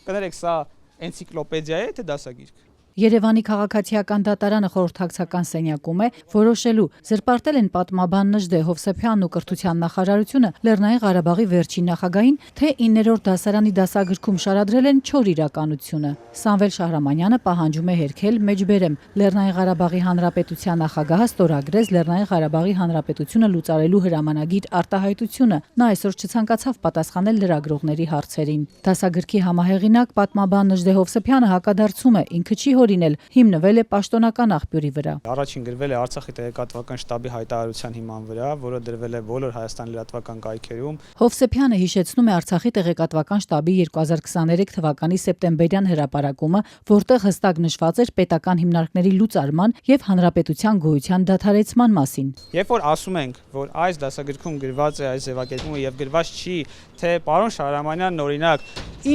կներեք, սա էնցիկլոպեդիա է, թե դասագիրք։ Երևանի քաղաքացիական դատարանը խորհրդակցական սենյակում է որոշելու զրպարտել են պատմաբան Նժդե Հովսեփյանն ու կրթության նախարարությունը Լեռնային Ղարաբաղի վերջին նախագահին, թե 9-րդ դասարանի դասագրքում շարադրել են չոր իրականությունը։ Սամվել Շահրամանյանը պահանջում է հերքել մեջբերեմ Լեռնային Ղարաբաղի Հանրապետության նախագահը ստորագրեց Լեռնային Ղարաբաղի Հանրապետությունը լուծարելու հրամանագիր արտահայտությունը։ Նա այսօր չցանկացավ պատասխանել լրագրողների հարցերին։ Դասագրքի համահեղինակ պատմաբան Նժդե Հովսեփյանը հակադարձում է, ինքը չի հորինել, հիմնվել է պաշտոնական աղբյուրի վրա։ Առաջին գրվել է Արցախի տեղեկատվական շտաբի հայտարարության հիման վրա, որը դրվել է բոլոր Հայաստանի լրատվական կայքերում։ Հովսեփյանը հիշեցնում է Արցախի տեղեկատվական շտաբի 2023 թվականի սեպտեմբերյան հրապարակումը, որտեղ հստակ նշված էր պետական հիմնարկների լուծարման եւ հանրապետության գոյության դադարեցման մասին։ Երբ որ ասում ենք, որ այս դասագրքում գրված է այս ձևակերպումը եւ գրված չի, թե պարոն Շահրամանյանն օրինակ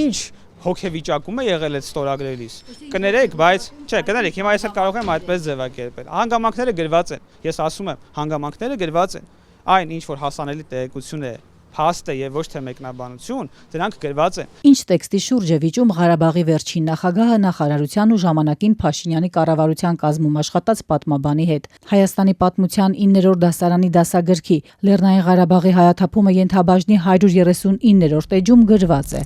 ինչ հոգեվիճակում է եղել այդ ստորագրելիս։ Կներեք, բայց կներեք, հիմա ես էլ կարող եմ այդպես ձևակերպել։ Հանգամանքները գրված են։ Ես ասում եմ, հանգամանքները գրված են։ Այն ինչ որ հասանելի տեղեկություն է, փաստ է եւ ոչ թե մեկնաբանություն, դրանք գրված են։ Ինչ տեքստի շուրջ է վիճում Ղարաբաղի վերջին նախագահը նախարարության ու ժամանակին Փաշինյանի կառավարության կազմում աշխատած պատմաբանի հետ։ Հայաստանի պատմության 9-րդ դասարանի դասագրքի Լեռնային Ղարաբաղի հայաթափումը ենթաբաժնի 139-րդ էջում գրված է.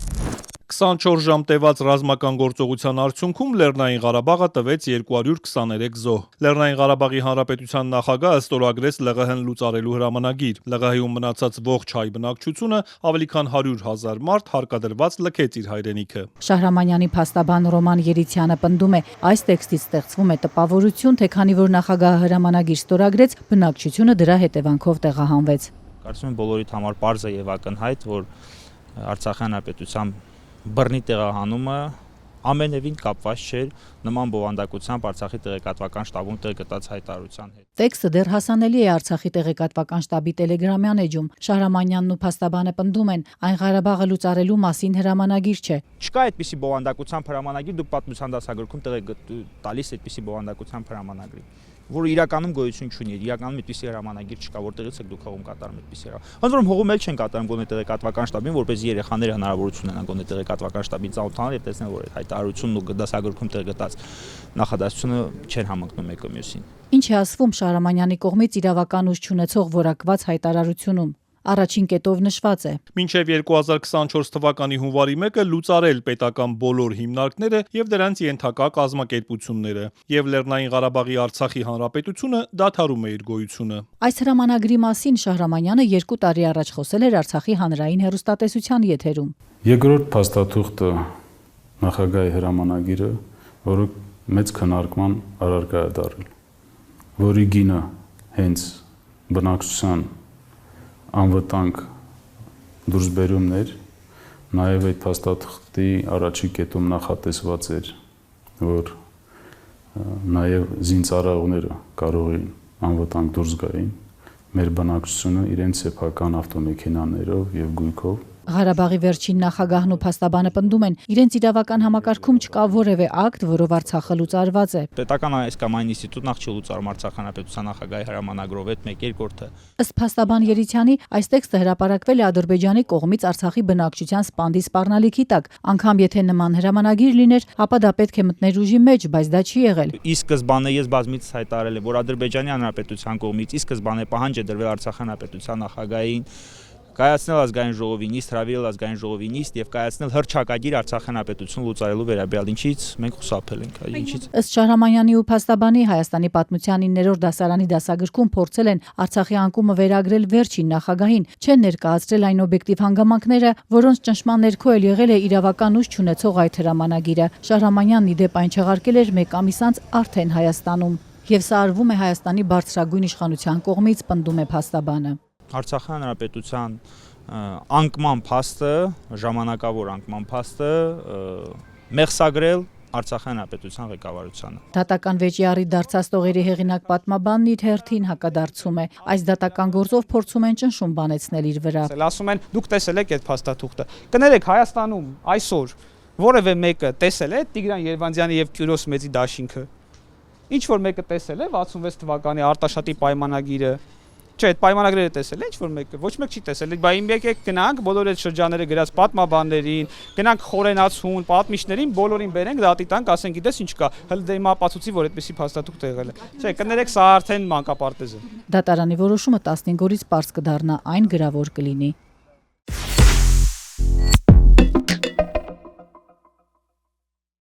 24 ժամ տևած ռազմական գործողության արդյունքում Լեռնային Ղարաբաղը տվեց 223 զոհ։ Լեռնային Ղարաբաղի Հանրապետության նախագահը ստորագրեց ԼՂՀ-ն լուծարելու հրամանագիր։ ԼՂՀ-ում մնացած ողջ հայ բնակչությունը ավելի քան 100,000 մարդ հարկադրված լքեց իր հայրենիքը։ Շահրամանյանի փաստաբան Ռոման Երիցյանը պնդում է, այս տեքստից ստեղծվում է տպավորություն, թե քանի որ նախագահը հրամանագիր ստորագրեց, բնակչությունը դրա հետևանքով տեղահանվեց։ Կարծում եմ բոլորիդ համար պարզ է եւ ակնհայտ, որ Արցախի հանրապետության բռնի տեղահանումը ամենևին կապված չէր նման բովանդակությամբ Արցախի տեղեկատվական շտաբում տեղ գտած հայտարարության հետ։ Տեքստը դեռ հասանելի է Արցախի տեղեկատվական շտաբի տելեգրամյան էջում։ Շահրամանյանն ու փաստաբանը պնդում են, այն Ղարաբաղը լուծարելու մասին հրամանագիր չէ։ Չկա այդպիսի բովանդակությամբ հրամանագիր, դուք պատմության դասագրքում տեղ տալիս այդպիսի բովանդակությամբ հրամանագրի, որը իրականում գոյություն չունի, իրականում այդպիսի հրամանագիր չկա, որտեղից եք դուք հողում կատարում այդպիսի հրամանագիր։ Ոնց որ հողում էլ չեն կատարում գոնե տեղեկատվական շտաբին, որպեսզի երեխաները հնարավորություն ունենան գոնե տեղեկատվական շտաբին ծանոթանալ եւ տեսնել, որ այդ հայտարարությունն ու դասագրքում տեղ գտած նախադասությունը չեն համընկնում մեկը մյուսին։ Ինչ է ասվում Շահրամանյանի կողմից իրավական ուժ չունեցող որակված հայտարարությունում։ Առաջին կետով նշված է. Մինչև 2024 թվականի հունվարի 1-ը լուծարել պետական բոլոր հիմնարկները եւ դրանց ենթակա կազմակերպությունները, եւ Լեռնային Ղարաբաղի Արցախի հանրապետությունը դադարում է իր գոյությունը։ Այս հրամանագրի մասին Շահրամանյանը 2 տարի առաջ խոսել էր Արցախի հանրային հեռուստատեսության եթերում։ Երկրորդ փաստաթուղթը նախագահի հրամանագիրը, որը մեծ քննարկման առարկա է դարձել, որի գինը հենց բնակչության անվտանգ դուրսբերումներ, նաև այդ փաստաթղթի առաջի կետում նախատեսված էր, որ նաև զինծառայողները կարող էին անվտանգ դուրս գային, մեր բնակչությունը իրենց սեփական ավտոմեքենաներով եւ գույքով։ Ղարաբաղի վերջին նախագահն ու փաստաբանը պնդում են, իրենց իրավական համակարգում չկա որևէ ակտ, որով Արցախը լուծարված է։ Պետական այս կամ այն ինստիտուտ նախ չի լուծարում Արցախ հանրապետության նախագահի հրամանագրով այդ մեկ երկրորդը։ Ըստ փաստաբան Երիցյանի, այս տեքստը հրապարակվել է Ադրբեջանի կողմից Արցախի բնակչության սպանդի սպառնալիքի տակ, անգամ եթե նման հրամանագիր լիներ, ապա դա պետք է մտներ ուժի մեջ, բայց դա չի եղել։ Ի սկզբանե ես բազմիցս հայտարարել եմ, որ Ադրբեջանի հանրապետության կողմից ի սկզբանե պահանջ է դրվել Արցախ հանրապետության նախագահային կայացնել ազգային ժողովի նիստ, հրավիրել ազգային ժողովի նիստ եւ կայացնել հռչակագիր Արցախ հանրապետություն լուծարելու վերաբերյալ, ինչից մենք խուսափել ենք, ինչից։ Ըստ Շահրամանյանի ու փաստաբանի Հայաստանի պատմության 9-րդ դասարանի դասագրքում փորձել են Արցախի անկումը վերագրել վերջին նախագահին, չեն ներկայացրել այն օբյեկտիվ հանգամանքները, որոնց ճնշման ներքո էլ եղել է իրավական ուժ չունեցող այդ հրամանագիրը։ Շահրամանյանն ի դեպ այն չեղարկել էր 1 ամիս անց արդեն Հայաստանում, եւ սա արվում է Հայաստանի բարձրագույն իշխանության կողմից, պնդում է փաստաբանը։ Արցախի հանրապետության անկման փաստը, ժամանակավոր անկման փաստը մեղսագրել Արցախի հանրապետության ղեկավարությանը։ Դատական վեճի առիթ դարձած տողերի հեղինակ պատմաբանն իր հերթին հակադարձում է։ Այս դատական գործով փորձում են ճնշում բանեցնել իր վրա։ Ասում են, դուք տեսել եք այդ փաստաթուղթը։ Կներեք, Հայաստանում այսօր որևէ մեկը տեսել է Տիգրան Երվանդյանի եւ Կյուրոս Մեծի դաշինքը։ Ինչ որ մեկը տեսել է 66 թվականի Արտաշատի պայմանագիրը, Չէ, այդ պայմանագրերը տեսել է, ինչ որ մեկը, ոչ մեկ չի տեսել։ Բա իմ եկեք գնանք բոլոր այդ շրջանները գրած պատմաբաններին, գնանք խորենացուն, պատմիչներին, բոլորին բերենք, դատի տանք, ասենք գիտես ինչ կա, հələ դե հիմա ապացուցի, որ այդպեսի փաստաթուղթ եղել է։ Չէ, կներեք, սա արդեն մանկապարտեզ է։ Դատարանի որոշումը 15 օրից պարզ կդառնա, այն գրավոր կլինի։